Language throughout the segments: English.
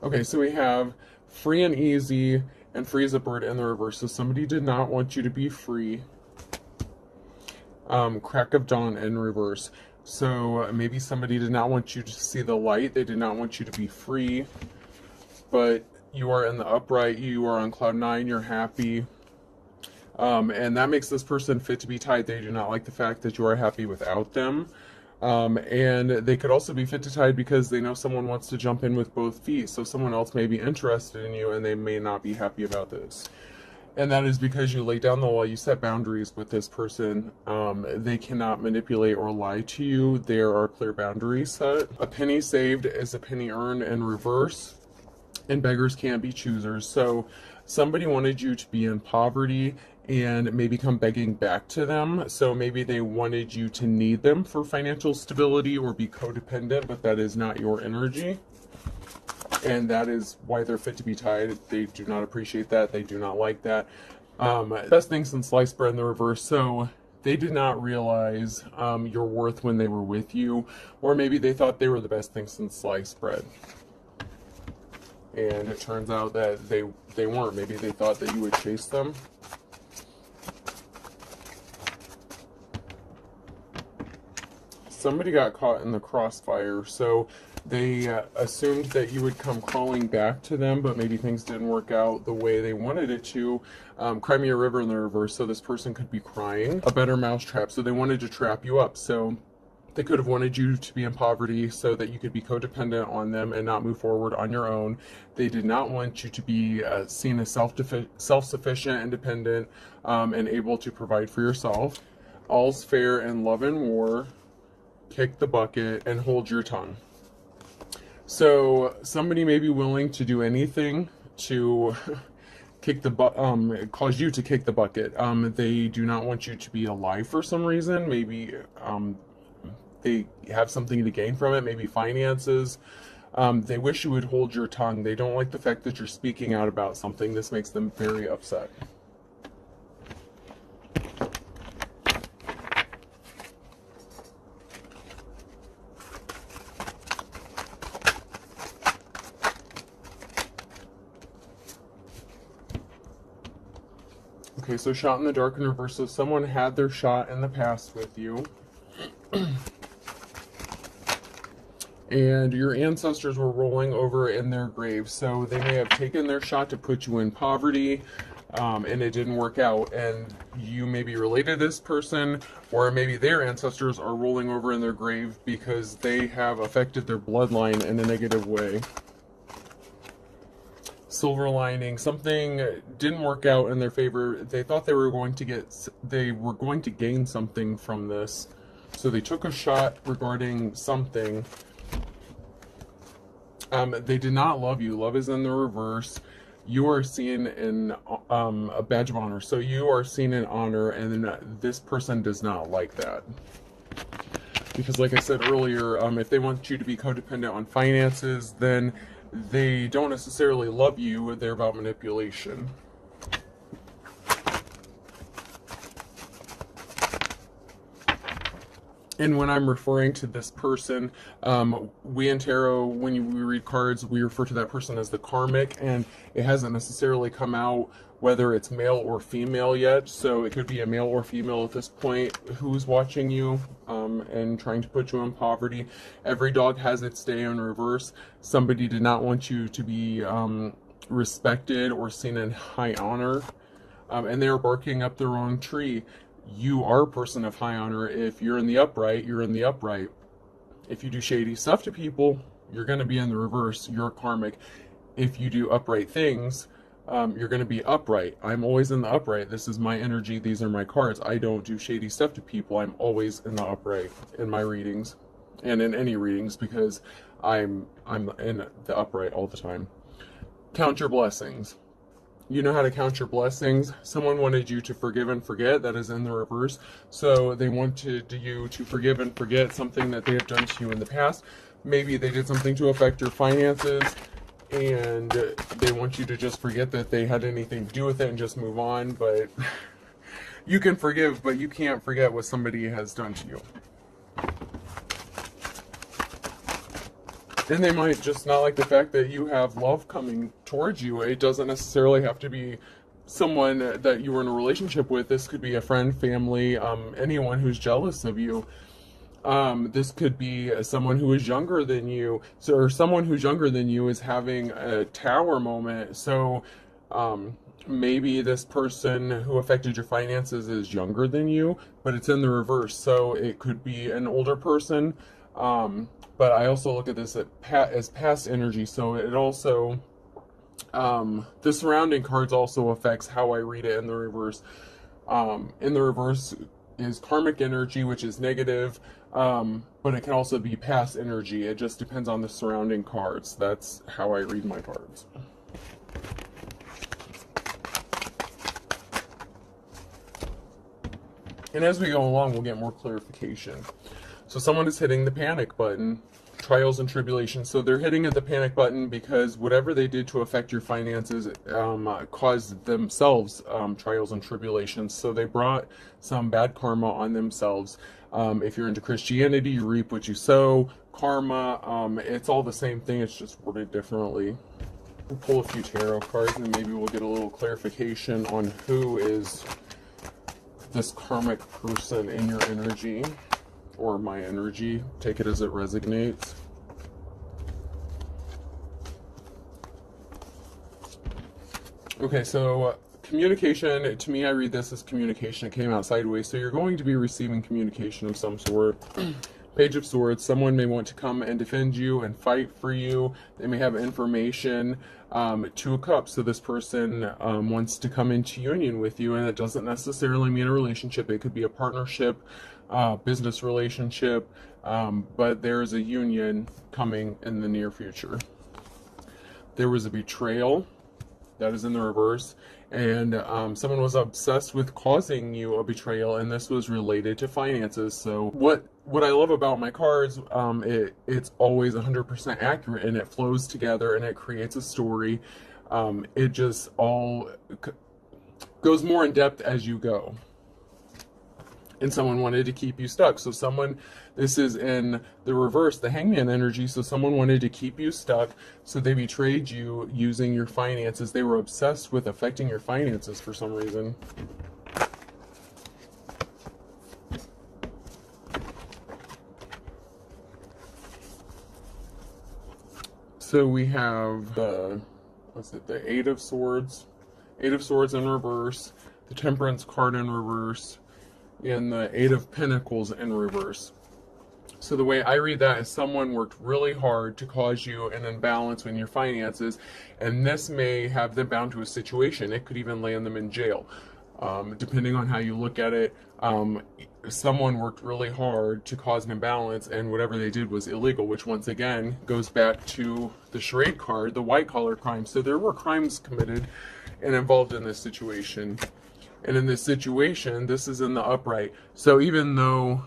Okay, so we have free and easy and free as a bird in the reverse. So somebody did not want you to be free. Crack of dawn in reverse. So maybe somebody did not want you to see the light. They did not want you to be free. But you are in the upright. You are on cloud nine. You're happy. And that makes this person fit to be tied. They do not like the fact that you are happy without them. And they could also be fit to tied because they know someone wants to jump in with both feet. So someone else may be interested in you and they may not be happy about this. And that is because you lay down the law, you set boundaries with this person. They cannot manipulate or lie to you. There are clear boundaries set. A penny saved is a penny earned in reverse. And beggars can't be choosers. So somebody wanted you to be in poverty and maybe come begging back to them. So maybe they wanted you to need them for financial stability or be codependent, but that is not your energy. And that is why they're fit to be tied. They do not appreciate that. They do not like that. Best thing since sliced bread in the reverse. So they did not realize your worth when they were with you, or maybe they thought they were the best thing since sliced bread. And it turns out that they weren't. Maybe they thought that you would chase them. Somebody got caught in the crossfire, so they assumed that you would come crawling back to them, but maybe things didn't work out the way they wanted it to. Cry me a river in the reverse, so this person could be crying. A better mousetrap, so they wanted to trap you up. So they could have wanted you to be in poverty so that you could be codependent on them and not move forward on your own. They did not want you to be seen as self-sufficient, independent, and able to provide for yourself. All's fair in love and war. Kick the bucket and hold your tongue. So somebody may be willing to do anything to kick the cause you to kick the bucket. They do not want you to be alive for some reason. Maybe they have something to gain from it, maybe finances. They wish you would hold your tongue. They don't like the fact that you're speaking out about something. This makes them very upset. Okay, so shot in the dark in reverse. So someone had their shot in the past with you. And your ancestors were rolling over in their graves. So they may have taken their shot to put you in poverty, and it didn't work out. And you may be related to this person, or maybe their ancestors are rolling over in their grave because they have affected their bloodline in a negative way. Silver lining, something didn't work out in their favor. They thought they were going to gain something from this. So they took a shot regarding something. They did not love you. Love is in the reverse. You are seen in a badge of honor. So you are seen in honor, and this person does not like that. Because like I said earlier, if they want you to be codependent on finances, then they don't necessarily love you. They're about manipulation. And when I'm referring to this person, we in tarot, when we read cards, we refer to that person as the karmic, and it hasn't necessarily come out whether it's male or female yet. So it could be a male or female at this point who's watching you and trying to put you in poverty. Every dog has its day in reverse. Somebody did not want you to be respected or seen in high honor, and they're barking up the wrong tree. You are a person of high honor. If you're in the upright, you're in the upright. If you do shady stuff to people, you're going to be in the reverse. You're karmic. If you do upright things, you're going to be upright. I'm always in the upright. This is my energy. These are my cards. I don't do shady stuff to people. I'm always in the upright in my readings and in any readings because I'm in the upright all the time. Count your blessings. You know how to count your blessings. Someone wanted you to forgive and forget. That is in the reverse. So they wanted you to forgive and forget something that they have done to you in the past. Maybe they did something to affect your finances, and they want you to just forget that they had anything to do with it and just move on. But you can forgive, but you can't forget what somebody has done to you. And they might just not like the fact that you have love coming towards you. It doesn't necessarily have to be someone that you were in a relationship with. This could be a friend, family, anyone who's jealous of you. This could be someone who is younger than you. So, or someone who's younger than you is having a tower moment. So, maybe this person who affected your finances is younger than you, but it's in the reverse. So it could be an older person. But I also look at this as past energy. So it also, the surrounding cards also affects how I read it in the reverse. In the reverse is karmic energy, which is negative, but it can also be past energy. It just depends on the surrounding cards. That's how I read my cards. And as we go along, we'll get more clarification. So someone is hitting the panic button, trials and tribulations. So they're hitting at the panic button because whatever they did to affect your finances caused themselves trials and tribulations. So they brought some bad karma on themselves. If you're into Christianity, you reap what you sow. Karma, it's all the same thing. It's just worded differently. We'll pull a few tarot cards and maybe we'll get a little clarification on who is this karmic person in your energy, or my energy. Take it as it resonates. Okay, so communication, to me, I read this as communication. It came out sideways, so you're going to be receiving communication of some sort. Page of Swords, someone may want to come and defend you and fight for you. They may have information. Two of Cups, so this person wants to come into union with you, and it doesn't necessarily mean a relationship. It could be a partnership, business relationship, but there's a union coming in the near future. There was a betrayal. That is in the reverse. And someone was obsessed with causing you a betrayal, and this was related to finances. So what I love about my cards, it's always 100% accurate, and it flows together, and it creates a story. It just all goes more in depth as you go. And someone wanted to keep you stuck. So this is in the reverse, the Hangman energy. So someone wanted to keep you stuck. So they betrayed you using your finances. They were obsessed with affecting your finances for some reason. So we have the Eight of Swords. Eight of Swords in reverse. The Temperance card in reverse. And the Eight of Pentacles in reverse. So the way I read that is someone worked really hard to cause you an imbalance in your finances, and this may have them bound to a situation. It could even land them in jail. Depending on how you look at it, someone worked really hard to cause an imbalance, and whatever they did was illegal, which once again goes back to the charade card, the white-collar crime. So there were crimes committed and involved in this situation. And in this situation, this is in the upright. So even though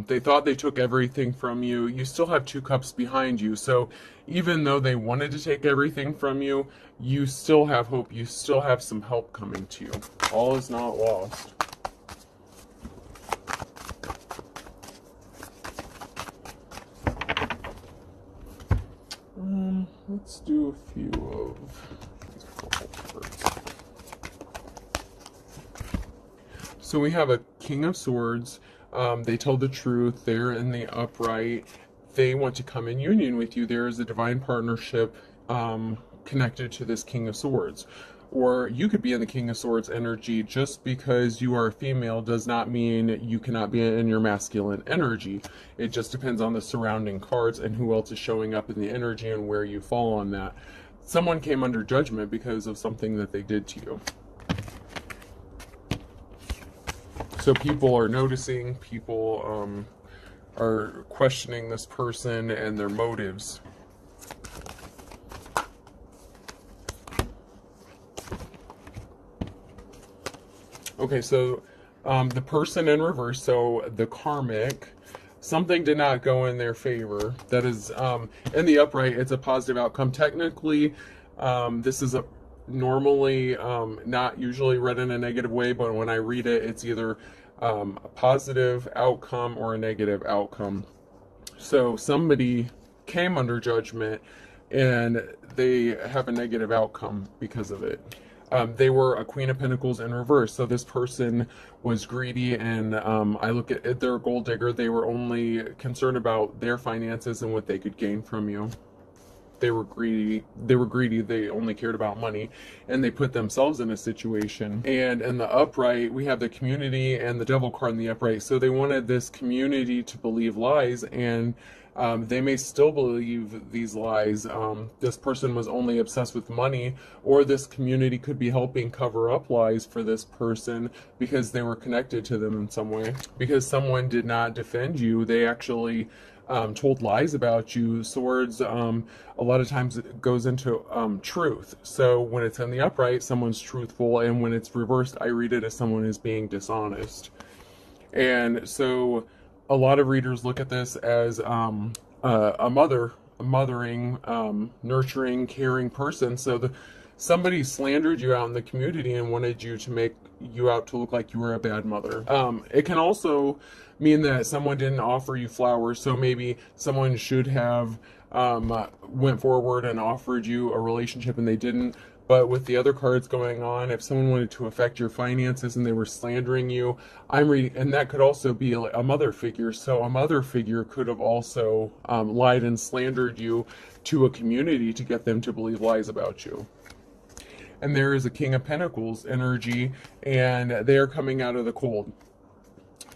they thought they took everything from you, you still have two cups behind you. So even though they wanted to take everything from you, you still have hope. You still have some help coming to you. All is not lost. Let's do a few of these purple cards. So we have a King of Swords. They tell the truth. They're in the upright. They want to come in union with you. There is a divine partnership connected to this King of Swords. Or you could be in the King of Swords energy. Just because you are a female does not mean you cannot be in your masculine energy. It just depends on the surrounding cards and who else is showing up in the energy and where you fall on that. Someone came under judgment because of something that they did to you. So people are noticing, people are questioning this person and their motives. Okay, so the person in reverse, so the karmic, something did not go in their favor. That is, in the upright, it's a positive outcome. Technically, this is normally not usually read in a negative way, but when I read it, it's either a positive outcome or a negative outcome. So somebody came under judgment, and they have a negative outcome because of it. They were a Queen of Pentacles in reverse. So this person was greedy, and I look at their gold digger. They were only concerned about their finances and what they could gain from you. They were greedy. They only cared about money, and they put themselves in a situation. And in the upright, we have the community and the devil card in the upright. So they wanted this community to believe lies, and they may still believe these lies. This person was only obsessed with money, or this community could be helping cover up lies for this person because they were connected to them in some way. Because someone did not defend you, they actually told lies about you. Swords, a lot of times it goes into truth. So when it's in the upright, someone's truthful, and when it's reversed, I read it as someone is being dishonest. And so a lot of readers look at this as a mothering, nurturing, caring person. So somebody slandered you out in the community and wanted you to make you out to look like you were a bad mother. It can also mean that someone didn't offer you flowers. So maybe someone should have went forward and offered you a relationship and they didn't. But with the other cards going on, if someone wanted to affect your finances and they were slandering you, I'm reading, and that could also be a mother figure. So a mother figure could have also lied and slandered you to a community to get them to believe lies about you. And there is a King of Pentacles energy, and they are coming out of the cold.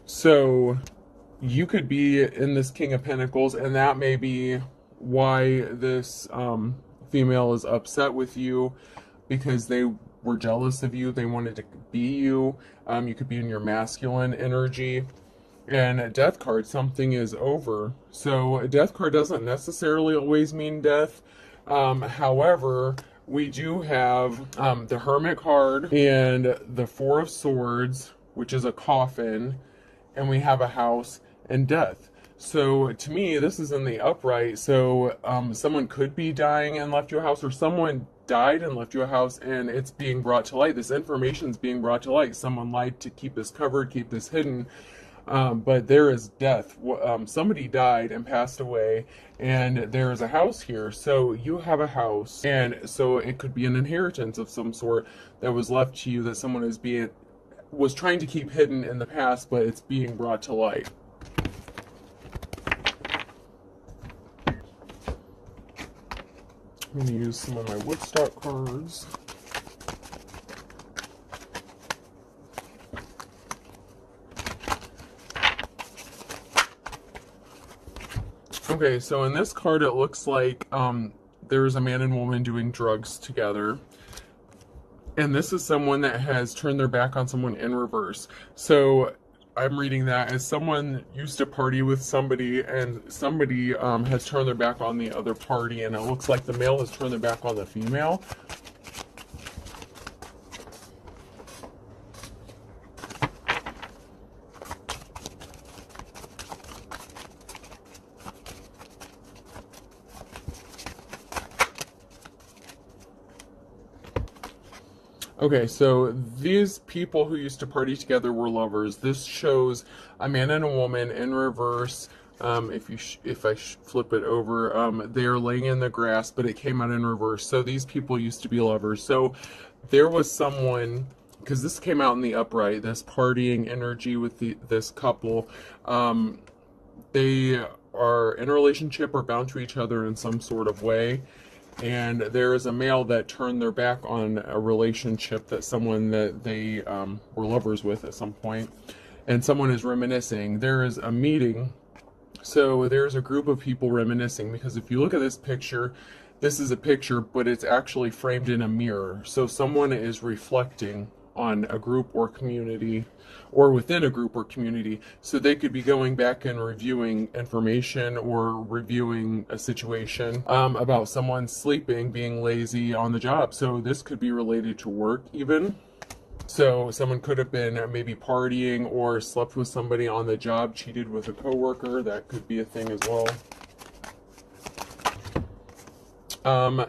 So you could be in this King of Pentacles, and that may be why this female is upset with you, because they were jealous of you. They wanted to be you. You could be in your masculine energy. And a death card, something is over. So a death card doesn't necessarily always mean death. However, we do have the Hermit card and the Four of Swords, which is a coffin, and we have a house and death. So to me, this is in the upright. So someone could be dying and left you a house, or someone died and left you a house, and it's being brought to light. This information is being brought to light. Someone lied to keep this covered, keep this hidden. But there is death. Somebody died and passed away, and there is a house here. So you have a house, and so it could be an inheritance of some sort that was left to you that someone was trying to keep hidden in the past, but it's being brought to light. I'm going to use some of my Woodstock cards. Okay, so in this card, it looks like there's a man and woman doing drugs together. And this is someone that has turned their back on someone in reverse. So I'm reading that as someone used to party with somebody, and somebody has turned their back on the other party, and it looks like the male has turned their back on the female. Okay, so these people who used to party together were lovers. This shows a man and a woman in reverse. If I flip it over, they are laying in the grass, but it came out in reverse. So these people used to be lovers. So there was someone, because this came out in the upright, this partying energy with this couple. They are in a relationship or bound to each other in some sort of way. And there is a male that turned their back on a relationship that someone that they were lovers with at some point. And someone is reminiscing. There is a meeting. So there's a group of people reminiscing, because if you look at this picture, this is a picture, but it's actually framed in a mirror. So someone is reflecting on a group or community, or within a group or community. So they could be going back and reviewing information or reviewing a situation about someone sleeping, being lazy on the job. So this could be related to work even. So someone could have been maybe partying or slept with somebody on the job, cheated with a coworker. That could be a thing as well.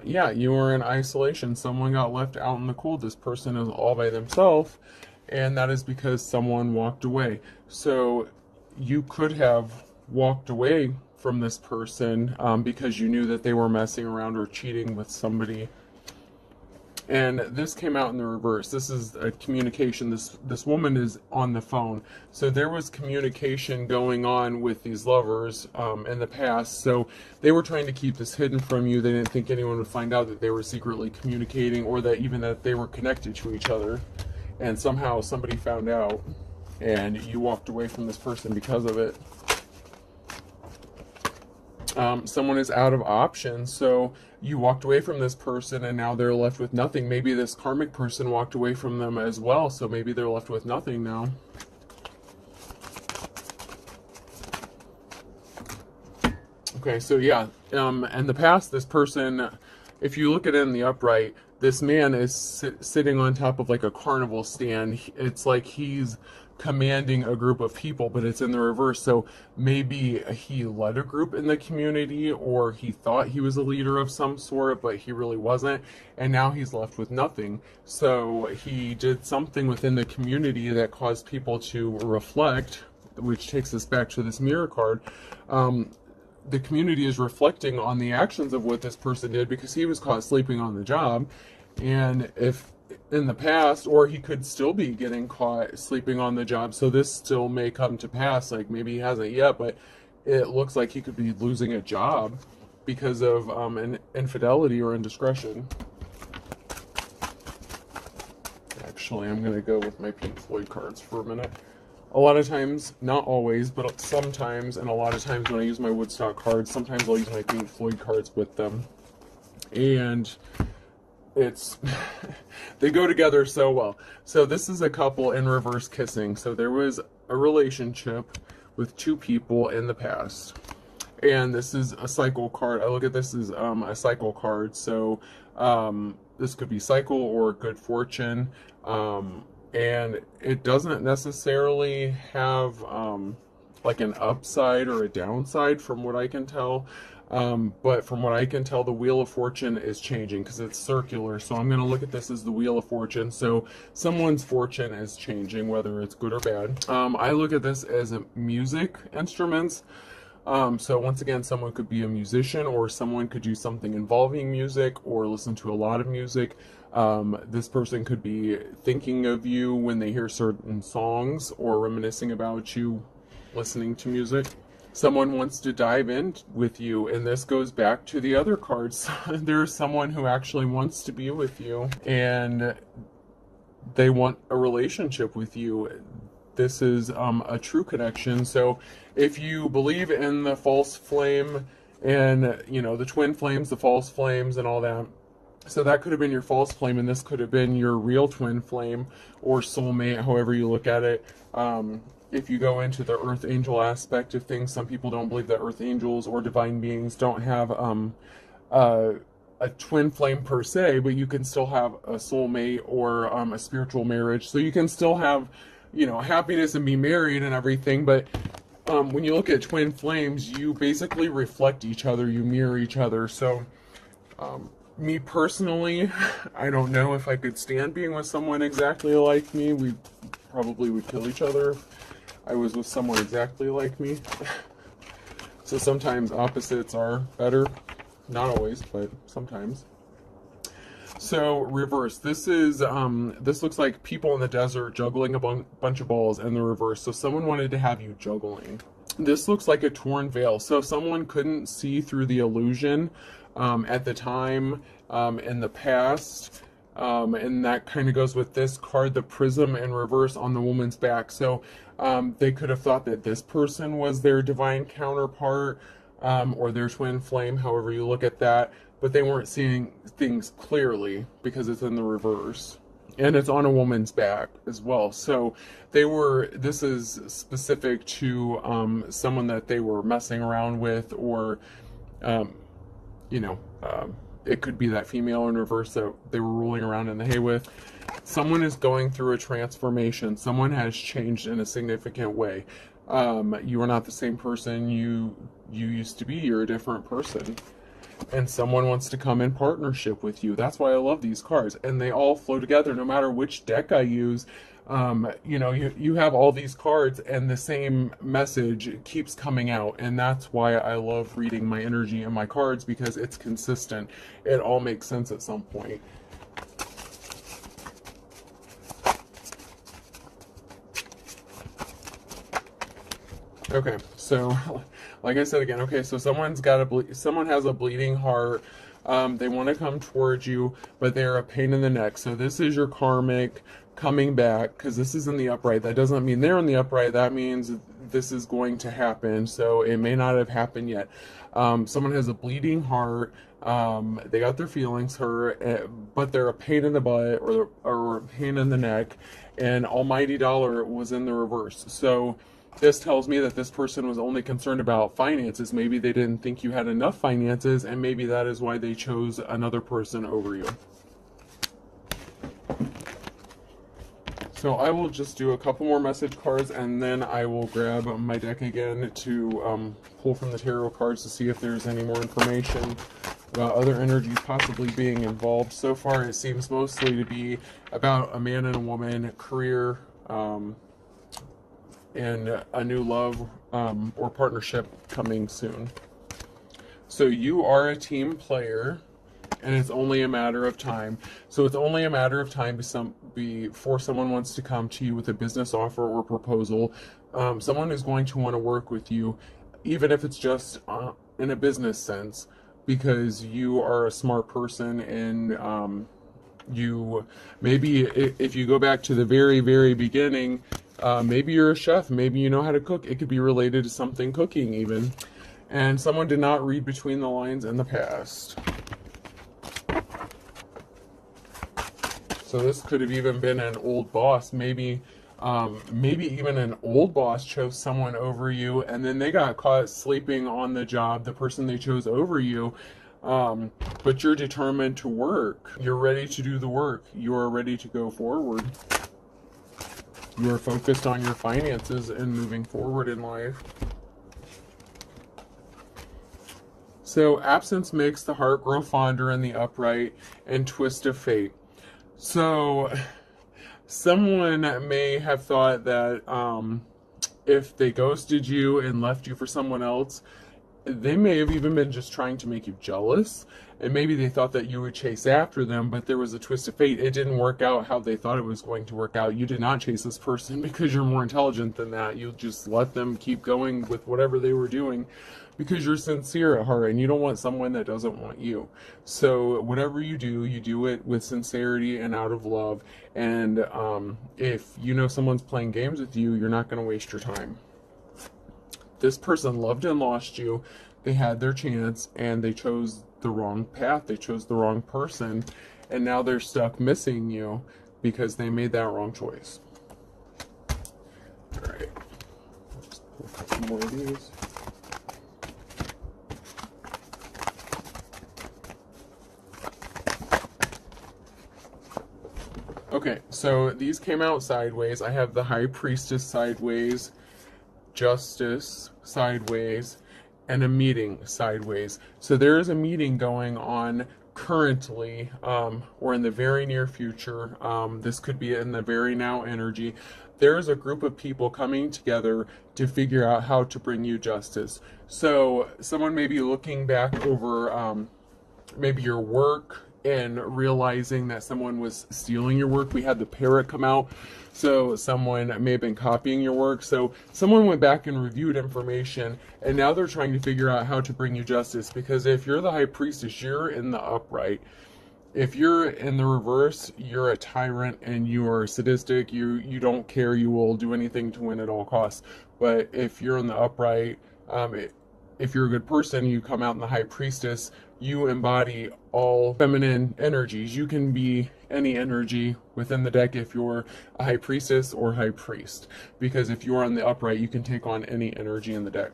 Yeah, you were in isolation. Someone got left out in the cold. This person is all by themselves, and that is because someone walked away. So you could have walked away from this person because you knew that they were messing around or cheating with somebody. And this came out in the reverse. This is a communication. This woman is on the phone. So there was communication going on with these lovers in the past. So they were trying to keep this hidden from you. They didn't think anyone would find out that they were secretly communicating, or that even that they were connected to each other. And somehow somebody found out, and you walked away from this person because of it. Someone is out of options, so you walked away from this person and now they're left with nothing. Maybe this karmic person walked away from them as well, so maybe they're left with nothing now. Okay, so yeah, in the past, this person, if you look at it in the upright, this man is sitting on top of like a carnival stand. It's like he's commanding a group of people, but it's in the reverse. So maybe he led a group in the community, or he thought he was a leader of some sort, but he really wasn't, and now he's left with nothing. So he did something within the community that caused people to reflect, which takes us back to this mirror card. The community is reflecting on the actions of what this person did, because he was caught sleeping on the job. And if in the past, or he could still be getting caught sleeping on the job, so this still may come to pass. Like, maybe he hasn't yet, but it looks like he could be losing a job because of an infidelity or indiscretion. Actually, I'm going to go with my Pink Floyd cards for a minute. A lot of times, not always, but sometimes, and a lot of times when I use my Woodstock cards, sometimes I'll use my Pink Floyd cards with them. And it's, they go together so well. So this is a couple in reverse kissing. So there was a relationship with two people in the past. And this is a cycle card. I look at this as a cycle card. So this could be cycle or good fortune. And it doesn't necessarily have like an upside or a downside from what I can tell. But from what I can tell, the Wheel of Fortune is changing because it's circular. So I'm going to look at this as the Wheel of Fortune. So someone's fortune is changing, whether it's good or bad. I look at this as music instruments. So once again, someone could be a musician, or someone could do something involving music, or listen to a lot of music. This person could be thinking of you when they hear certain songs, or reminiscing about you listening to music. Someone wants to dive in with you, and this goes back to the other cards. There's someone who actually wants to be with you, and they want a relationship with you. This is a true connection. So if you believe in the false flame, and the twin flames, the false flames, and all that, so that could have been your false flame, and this could have been your real twin flame or soulmate, however you look at it. If you go into the earth angel aspect of things, some people don't believe that earth angels or divine beings don't have a twin flame per se, but you can still have a soulmate or a spiritual marriage. So you can still have, happiness and be married and everything, but when you look at twin flames, you basically reflect each other, you mirror each other. So me personally, I don't know if I could stand being with someone exactly like me. We probably would kill each other if I was with someone exactly like me. So sometimes opposites are better. Not always, but sometimes. So reverse. This is this looks like people in the desert juggling a bunch of balls in the reverse. So someone wanted to have you juggling. This looks like a torn veil. So someone couldn't see through the illusion at the time in the past. And that kind of goes with this card, the prism in reverse on the woman's back. So they could have thought that this person was their divine counterpart or their twin flame, however you look at that. But they weren't seeing things clearly because it's in the reverse. And it's on a woman's back as well. So this is specific to someone that they were messing around with, or, it could be that female in reverse that they were rolling around in the hay with. Someone is going through a transformation. Someone has changed in a significant way. You are not the same person you used to be. You're a different person. and someone wants to come in partnership with you. That's why I love these cards, and they all flow together no matter which deck I use. You know, you have all these cards and the same message keeps coming out, and that's why I love reading my energy and my cards, because it's consistent. It all makes sense at some point. Okay, so like I said again, okay, so someone has a bleeding heart. They want to come towards you, but they're a pain in the neck. So this is your karmic coming back, because this is in the upright. That doesn't mean they're in the upright. That means this is going to happen. So it may not have happened yet. Someone has a bleeding heart. They got their feelings hurt, but they're a pain in the butt, or a pain in the neck. And Almighty Dollar was in the reverse. So this tells me that this person was only concerned about finances. Maybe they didn't think you had enough finances, and maybe that is why they chose another person over you. So I will just do a couple more message cards, and then I will grab my deck again to pull from the tarot cards to see if there's any more information about other energies possibly being involved. So far, it seems mostly to be about a man and a woman, career, and a new love or partnership coming soon. So you are a team player, and it's only a matter of time. So it's only a matter of time before someone wants to come to you with a business offer or proposal. Someone is going to want to work with you, even if it's just in a business sense, because you are a smart person, and you maybe, if you go back to the very, very beginning, maybe you're a chef, maybe you know how to cook. It could be related to something cooking even. And someone did not read between the lines in the past. So this could have even been an old boss. Maybe even an old boss chose someone over you, and then they got caught sleeping on the job, the person they chose over you. But you're determined to work. You're ready to do the work. You are ready to go forward. You are focused on your finances and moving forward in life. So absence makes the heart grow fonder in the upright, and twist of fate. So someone may have thought that if they ghosted you and left you for someone else, they may have even been just trying to make you jealous, and maybe they thought that you would chase after them, but there was a twist of fate. It didn't work out how they thought it was going to work out. You did not chase this person because you're more intelligent than that. You just let them keep going with whatever they were doing because you're sincere at heart, and you don't want someone that doesn't want you. So whatever you do it with sincerity and out of love. And if you know someone's playing games with you, you're not going to waste your time. This person loved and lost you. They had their chance, and they chose the wrong path. They chose the wrong person, and now they're stuck missing you because they made that wrong choice. All right, let's pull a couple more of these. Okay, so these came out sideways. I have the High Priestess sideways, Justice sideways, and a meeting sideways. So there is a meeting going on currently, or in the very near future. This could be in the very now energy. There is a group of people coming together to figure out how to bring you justice. So someone may be looking back over maybe your work and realizing that someone was stealing your work. We had the parrot come out, so someone may have been copying your work. So someone went back and reviewed information, and now they're trying to figure out how to bring you justice, because if you're the High Priestess, you're in the upright. If you're in the reverse, you're a tyrant and you are sadistic. You don't care. You will do anything to win at all costs. But if you're in the upright, if you're a good person, you come out in the High Priestess, you embody all feminine energies. You can be any energy within the deck if you're a High Priestess or High Priest. Because if you're on the upright, you can take on any energy in the deck.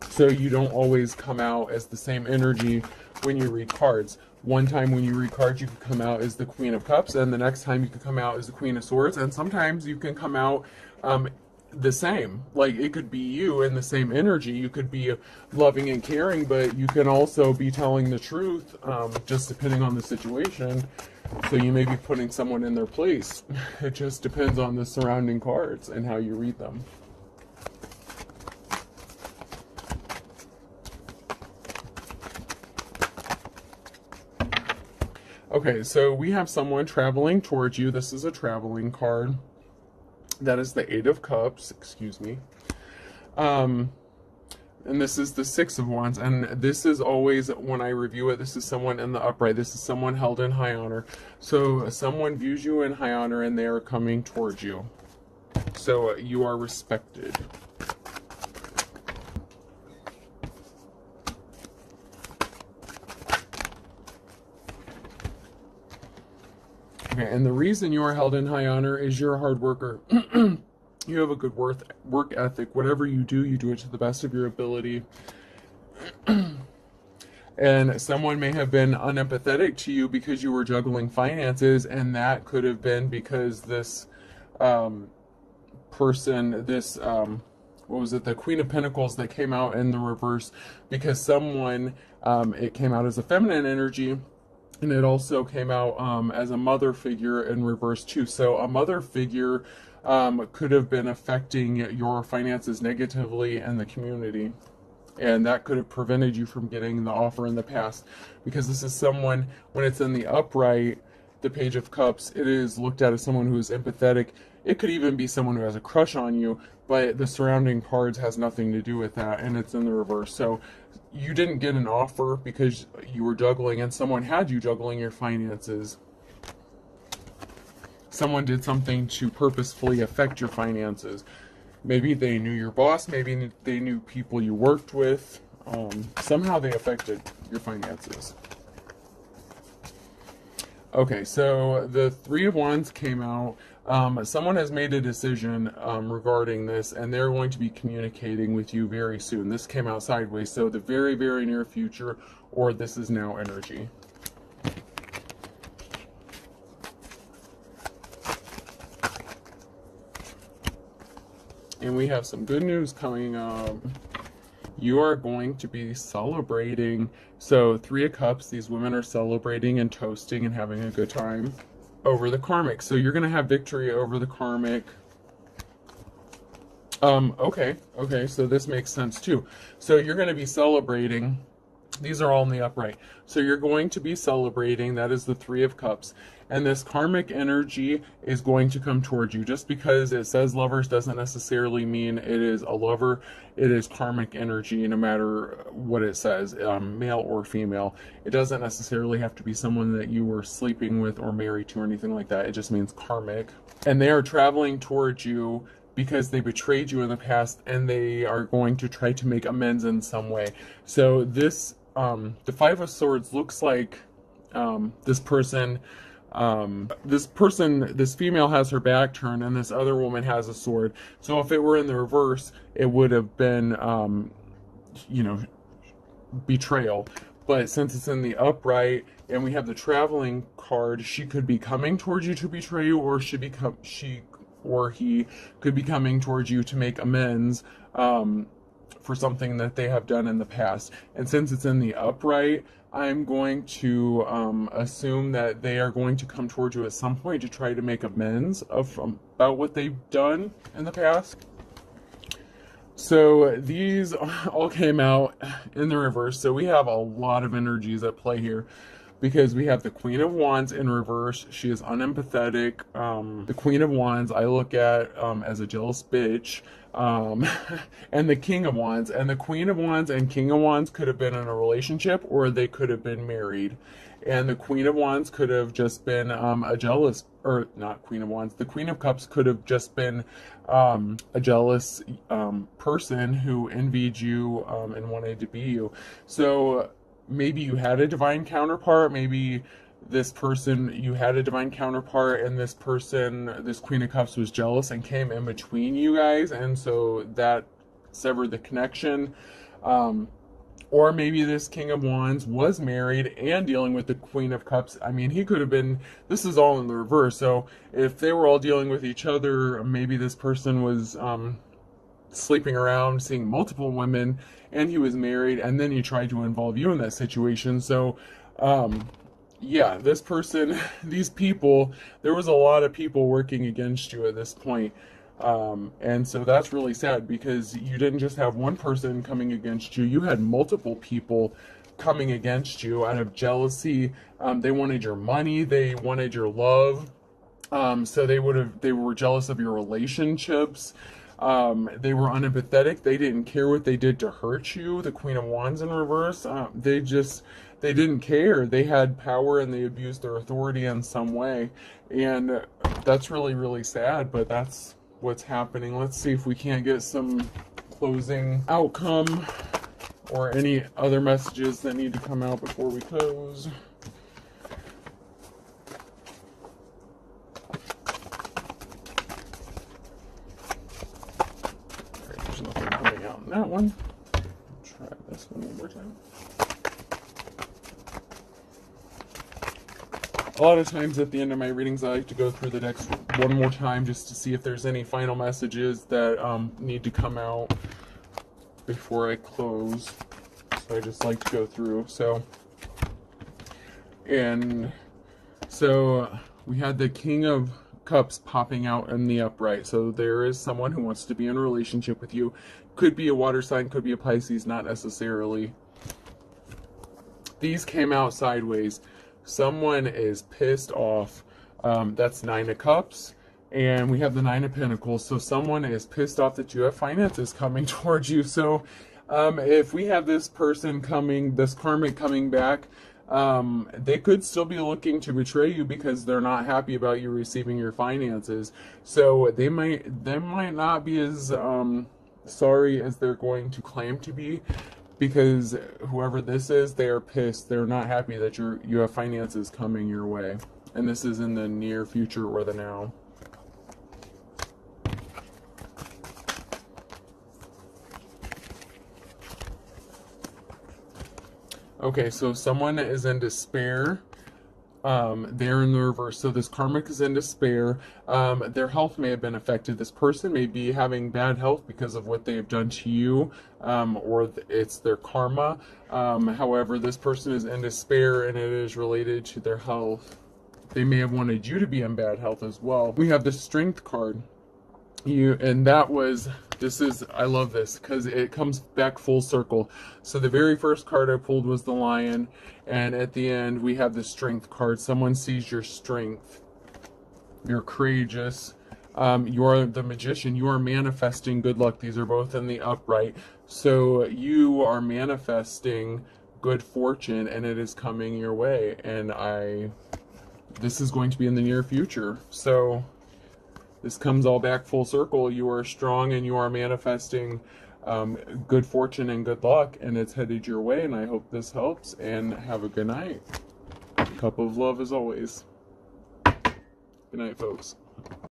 So you don't always come out as the same energy when you read cards. One time when you read cards, you can come out as the Queen of Cups, and the next time you can come out as the Queen of Swords, and sometimes you can come out the same. Like, it could be you in the same energy. You could be loving and caring, but you can also be telling the truth, just depending on the situation. So you may be putting someone in their place. It just depends on the surrounding cards and how you read them. Okay, so we have someone traveling towards you. This is a traveling card. That is the Eight of Cups, excuse me. And this is the Six of Wands. And this is always, when I review it, this is someone in the upright. This is someone held in high honor. So someone views you in high honor and they are coming towards you. So you are respected. Okay, and the reason you are held in high honor is you're a hard worker. You have a good work ethic. Whatever you do it to the best of your ability. And someone may have been unempathetic to you because you were juggling finances, and that could have been because this person, this, what was it, the Queen of Pentacles that came out in the reverse, because someone, it came out as a feminine energy, and it also came out as a mother figure in reverse too. So a mother figure could have been affecting your finances negatively and the community. And that could have prevented you from getting the offer in the past. Because this is someone, when it's in the upright, the Page of Cups, it is looked at as someone who is empathetic. It could even be someone who has a crush on you, but the surrounding cards has nothing to do with that, and it's in the reverse. So you didn't get an offer because you were juggling, and someone had you juggling your finances. Someone did something to purposefully affect your finances. Maybe they knew your boss, maybe they knew people you worked with. Somehow they affected your finances. Okay, so the Three of Wands came out. Someone has made a decision regarding this, and they're going to be communicating with you very soon. This came out sideways, so the very, very near future, or this is now energy. And we have some good news coming up. You are going to be celebrating. So Three of Cups, these women are celebrating and toasting and having a good time over the karmic. So you're going to have victory over the karmic. Okay, so this makes sense too. So you're going to be celebrating. These are all in the upright. So you're going to be celebrating. That is the Three of Cups. And this karmic energy is going to come towards you. Just because it says lovers doesn't necessarily mean it is a lover. It is karmic energy, no matter what it says, male or female. It doesn't necessarily have to be someone that you were sleeping with or married to or anything like that. It just means karmic. And they are traveling towards you because they betrayed you in the past, and they are going to try to make amends in some way. So this, the Five of Swords looks like this female has her back turned, and this other woman has a sword. So if it were in the reverse, it would have been, betrayal. But since it's in the upright, and we have the traveling card, she could be coming towards you to betray you, or he could be coming towards you to make amends for something that they have done in the past. And since it's in the upright, I'm going to assume that they are going to come towards you at some point to try to make amends about what they've done in the past. So these all came out in the reverse. So we have a lot of energies at play here, because we have the Queen of Wands in reverse. She is unempathetic. The Queen of Wands I look at as a jealous bitch. And the King of Wands. And the Queen of Wands and King of Wands could have been in a relationship, or they could have been married. And the Queen of Wands could have just been a jealous, or not Queen of Wands, the Queen of Cups could have just been a jealous person who envied you and wanted to be you. So maybe you had a divine counterpart, maybe this person, you had a divine counterpart, and this person, this Queen of Cups, was jealous and came in between you guys, and so that severed the connection. Or maybe this King of Wands was married and dealing with the Queen of Cups. I mean, he could have been, this is all in the reverse, so if they were all dealing with each other, maybe this person was sleeping around, seeing multiple women, and he was married, and then he tried to involve you in that situation. So, yeah, this person, these people, there was a lot of people working against you at this point. And so that's really sad because you didn't just have one person coming against you, you had multiple people coming against you out of jealousy. They wanted your money, they wanted your love. So they were jealous of your relationships. They were unempathetic. They didn't care what they did to hurt you. The Queen of Wands in reverse. They didn't care. They had power and they abused their authority in some way. And that's really, really sad, but that's what's happening. Let's see if we can't get some closing outcome or any other messages that need to come out before we close. There's nothing coming out in that one. Try this one more time. A lot of times at the end of my readings, I like to go through the decks one more time just to see if there's any final messages that need to come out before I close. So I just like to go through. So we had the King of Cups popping out in the upright. So there is someone who wants to be in a relationship with you. Could be a water sign, could be a Pisces, not necessarily. These came out sideways. Someone is pissed off. That's Nine of Cups. And we have the Nine of Pentacles. So someone is pissed off that you have finances coming towards you. So if we have this person coming, this karmic coming back, they could still be looking to betray you because they're not happy about you receiving your finances. So they might not be as sorry as they're going to claim to be, because whoever this is, they are pissed. They're not happy that you have finances coming your way. And this is in the near future or the now. Okay, so someone is in despair. They're in the reverse. So this karmic is in despair. Their health may have been affected. This person may be having bad health because of what they have done to you, or it's their karma. However, this person is in despair and it is related to their health. They may have wanted you to be in bad health as well. We have the Strength card. I love this because it comes back full circle. So the very first card I pulled was the Lion, and at the end we have the Strength card. Someone sees your strength. You're courageous. You are the Magician. You are manifesting good luck. These are both in the upright. So you are manifesting good fortune, and it is coming your way. And this is going to be in the near future. So this comes all back full circle. You are strong and you are manifesting good fortune and good luck, and it's headed your way. And I hope this helps, and have a good night. Cup of love as always. Good night, folks.